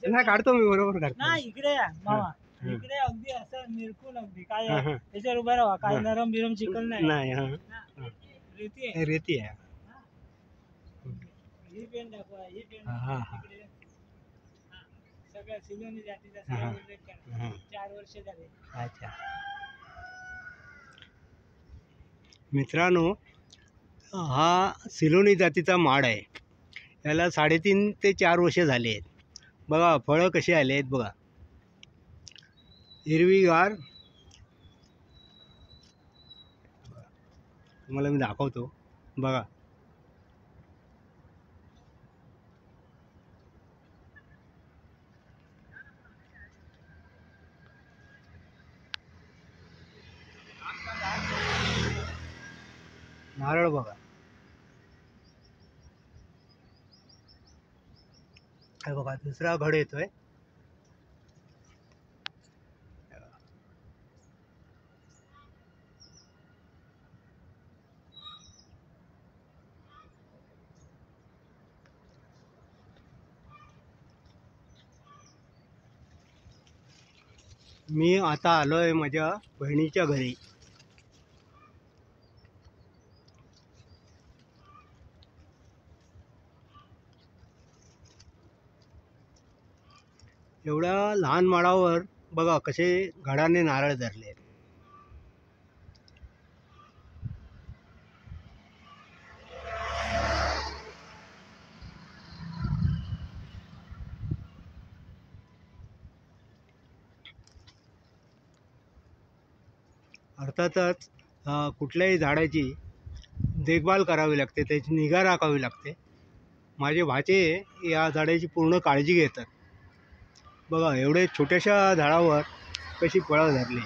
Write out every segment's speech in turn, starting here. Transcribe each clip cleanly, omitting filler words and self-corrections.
नाही काढतो मी, बरोबर काढतो. नाही इकडे या मामा, इकडे अगदी असं निरखून अगदी काय त्याच्यावर उभा राहा, काय नरम बिरम चिकन नाही. रेती आहे, रेती आहे. ही पेन दाखवा, ही पेन इकडे सगळ्या सिलोनी जातीचा सगळा उल्लेख करा. 4 वर्ष झाले. अच्छा मित्रांनो, हा सिलोनी जातीचा माड आहे. याला 3.5 ते 4 वर्ष झाले आहेत. बघा फळं कशी आले आहेत बघा, हिरवीगार. तुम्हाला मी दाखवतो बघा. नारळ बघा, हे बघा दुसरा घड येतोय. मी आता आलोय माझ्या बहिणीच्या घरी. एवढ्या लहान माडावर बघा कसे घडाने नारळ धरले. अर्थातच कुठल्याही झाडाची देखभाल करावी लागते, त्याची निगा राखावी लागते. माझे भाचे या झाडाची पूर्ण काळजी घेतात. बघा एवढे छोट्याशा झाडावर कशी फळं धरली.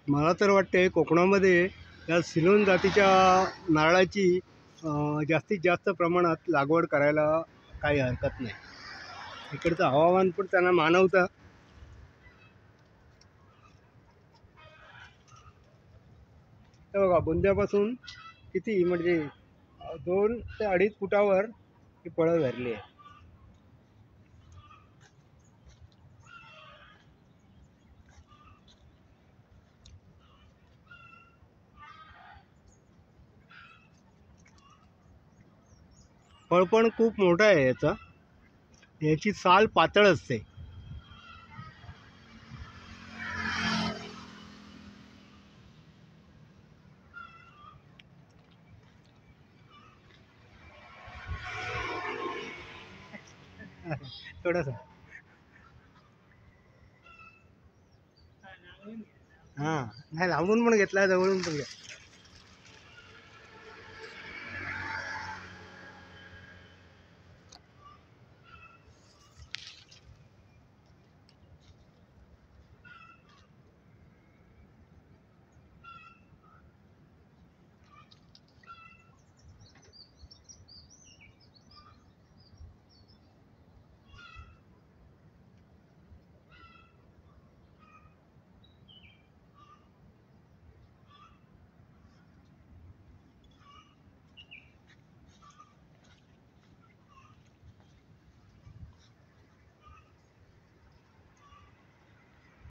मला तर वाटते कोकणामध्ये या सिलोन जातीच्या नारळाची जास्तीत जास्त प्रमाणात लागवड करायला काही हरकत नाही. इकडचं हवामान पण त्यांना मानवतं. हे बघा बुंद्यापासून किती म्हणजे 2 ते 2.5 फुटावर ही फळं धरली आहे. फळ पण खूप मोठं आहे याचं. याची साल पातळ असते. थोडंसं हां, नाही लांबून पण घेतला, जवळून पण घेतला.